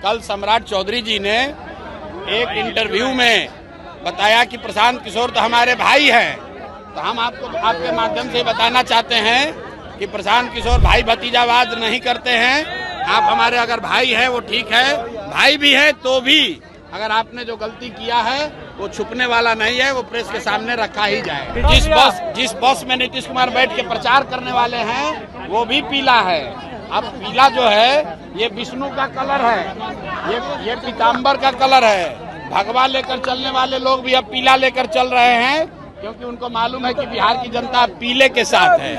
कल सम्राट चौधरी जी ने एक इंटरव्यू में बताया कि प्रशांत किशोर तो हमारे भाई हैं। तो हम आपको आपके माध्यम से बताना चाहते हैं कि प्रशांत किशोर भाई भतीजावाद नहीं करते हैं। आप हमारे अगर भाई हैं वो ठीक है, भाई भी है तो भी अगर आपने जो गलती किया है वो छुपने वाला नहीं है, वो प्रेस के सामने रखा ही जाए। जिस बस में नीतीश कुमार बैठ के प्रचार करने वाले हैं वो भी पीला है। अब पीला जो है ये विष्णु का कलर है, ये पीताम्बर का कलर है। भगवा लेकर चलने वाले लोग भी अब पीला लेकर चल रहे हैं, क्योंकि उनको मालूम है कि बिहार की जनता पीले के साथ है।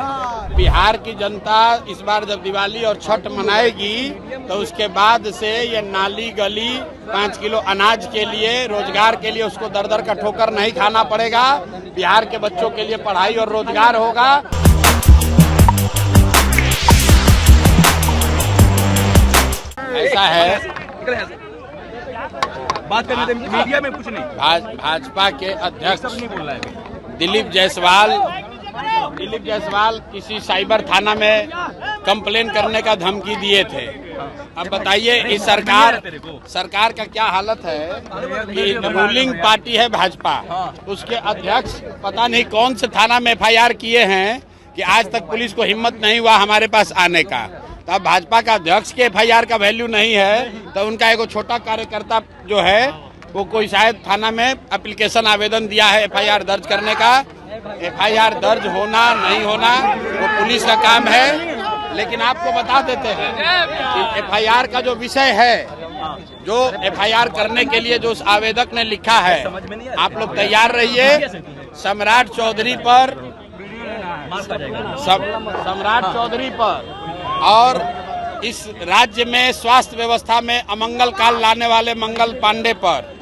बिहार की जनता इस बार जब दिवाली और छठ मनाएगी तो उसके बाद से ये नाली गली 5 किलो अनाज के लिए, रोजगार के लिए उसको दर दर का ठोकर नहीं खाना पड़ेगा। बिहार के बच्चों के लिए पढ़ाई और रोजगार होगा। ऐसा है, बात करने दें, मीडिया में कुछ नहीं। भाजपा के अध्यक्ष दिलीप जायसवाल किसी साइबर थाना में कंप्लेन करने का धमकी दिए थे। अब बताइए इस सरकार का क्या हालत है कि रूलिंग पार्टी है भाजपा, उसके अध्यक्ष पता नहीं कौन से थाना में FIR किए हैं कि आज तक पुलिस को हिम्मत नहीं हुआ हमारे पास आने का। तो अब भाजपा का अध्यक्ष के FIR का वैल्यू नहीं है तो उनका एक छोटा कार्यकर्ता जो है वो कोई शायद थाना में एप्लीकेशन आवेदन दिया है FIR दर्ज करने का। FIR दर्ज होना नहीं होना वो पुलिस का काम है। लेकिन आपको बता देते हैं कि FIR का जो विषय है, जो FIR करने के लिए जो उस आवेदक ने लिखा है, आप लोग तैयार रहिए। सम्राट चौधरी पर और इस राज्य में स्वास्थ्य व्यवस्था में अमंगल काल लाने वाले मंगल पांडे पर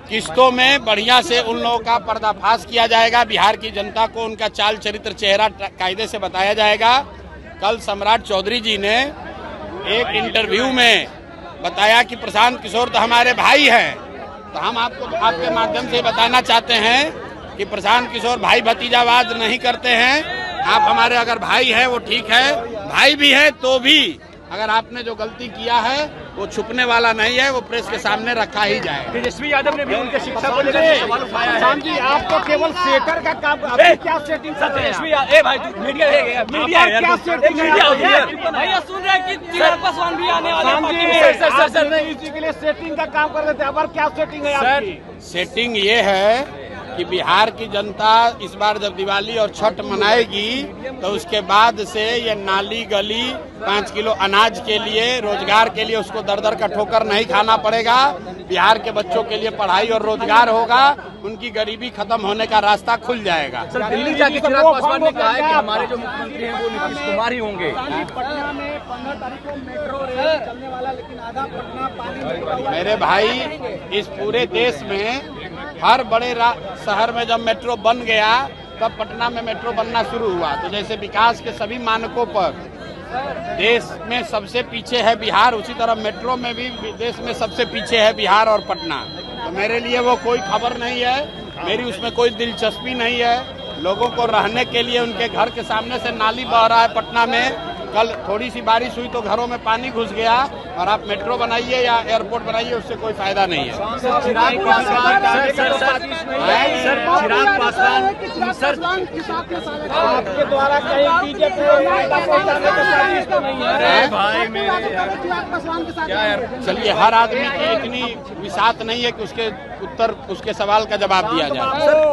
किस्तों में बढ़िया से उन लोगों का पर्दाफाश किया जाएगा। बिहार की जनता को उनका चाल चरित्र चेहरा कायदे से बताया जाएगा। कल सम्राट चौधरी जी ने एक इंटरव्यू में बताया कि प्रशांत किशोर तो हमारे भाई हैं। तो हम आपको आपके माध्यम से बताना चाहते हैं कि प्रशांत किशोर भाई भतीजावाद नहीं करते हैं। आप हमारे अगर भाई हैं वो ठीक है, भाई भी है तो भी अगर आपने जो गलती किया है वो छुपने वाला नहीं है, वो प्रेस के सामने रखा ही जाए। तेजस्वी यादव ने भी उनके शिक्षा को लेकर सवाल उठाया है। शाम जी, आपको केवल सेटर का काम, अभी क्या सेटिंग कर रहे हैं? तेजस्वी मीडिया क्या सेटिंग है? भैया सुन रहे हैं कि चिराग पासवान भी आने वाले हैं। नहीं, इसी के लिए सेटिंग का काम कर रहे थे। अब क्या सेटिंग है आपकी? सेटिंग ये है कि बिहार की जनता इस बार जब दिवाली और छठ मनाएगी तो उसके बाद से ये नाली गली 5 किलो अनाज के लिए, रोजगार के लिए उसको दर दर का ठोकर नहीं खाना पड़ेगा। बिहार के बच्चों के लिए पढ़ाई और रोजगार होगा, उनकी गरीबी खत्म होने का रास्ता खुल जाएगा। सर, दिल्ली जाके चिराग पासवान ने कहा है कि हमारे जो मुख्यमंत्री हैं वो नीतीश कुमार ही होंगे। पटना में 15 तारीख को मेट्रो रेल चलने वाला, लेकिन आधा पटना पानी। मेरे भाई, इस पूरे देश में हर बड़े शहर में जब मेट्रो बन गया तब पटना में मेट्रो बनना शुरू हुआ। तो जैसे विकास के सभी मानकों पर देश में सबसे पीछे है बिहार, उसी तरह मेट्रो में भी देश में सबसे पीछे है बिहार और पटना। तो मेरे लिए वो कोई खबर नहीं है, मेरी उसमें कोई दिलचस्पी नहीं है। लोगों को रहने के लिए उनके घर के सामने से नाली बह रहा है पटना में। कल थोड़ी सी बारिश हुई तो घरों में पानी घुस गया, और आप मेट्रो बनाइए या एयरपोर्ट बनाइए, उससे कोई फायदा नहीं है। चिराग पासवान आपके द्वारा कहीं बीजेपी चलिए, हर आदमी की इतनी विसात नहीं है कि उसके उत्तर, उसके सवाल का जवाब दिया जाए।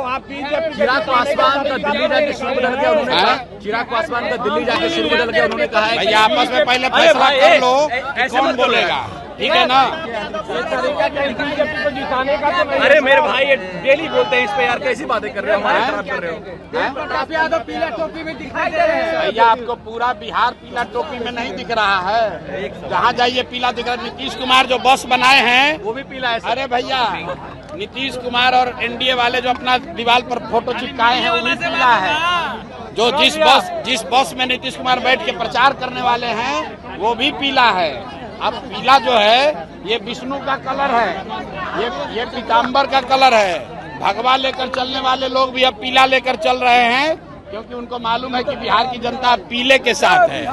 आप बीजेपी चिराग पासवान का दिल्ली जाके शुरू बदल गया, उन्होंने कहा चिराग पासवान का दिल्ली जाके शुरू बदल गया, उन्होंने कहा है भैया आपस में पहले फैसला कर लो कौन बोलेगा, ठीक है ना? बीजेपी को जिताने का तो नहीं। अरे मेरे भाई, ये डेली बोलते हैं इस पे यार, कैसी बातें कर रहे हो, हमारे खराब कर रहे हो। काफी ज्यादा पीला टोपी में दिखाई दे रहे हैं। भैया आपको पूरा बिहार पीला टोपी में नहीं दिख रहा है, जहाँ जाइए पीला दिख रहा है। नीतीश कुमार जो बस बनाए हैं वो भी पीला है। अरे भैया, नीतीश कुमार और NDA वाले जो अपना दीवार पर फोटो चिपकाए हैं वो भी पीला है। जो जिस बस में नीतीश कुमार बैठ के प्रचार करने वाले हैं वो भी पीला है। अब पीला जो है ये विष्णु का कलर है, ये पीताम्बर का कलर है। भगवा लेकर चलने वाले लोग भी अब पीला लेकर चल रहे हैं, क्योंकि उनको मालूम है कि बिहार की जनता पीले के साथ है।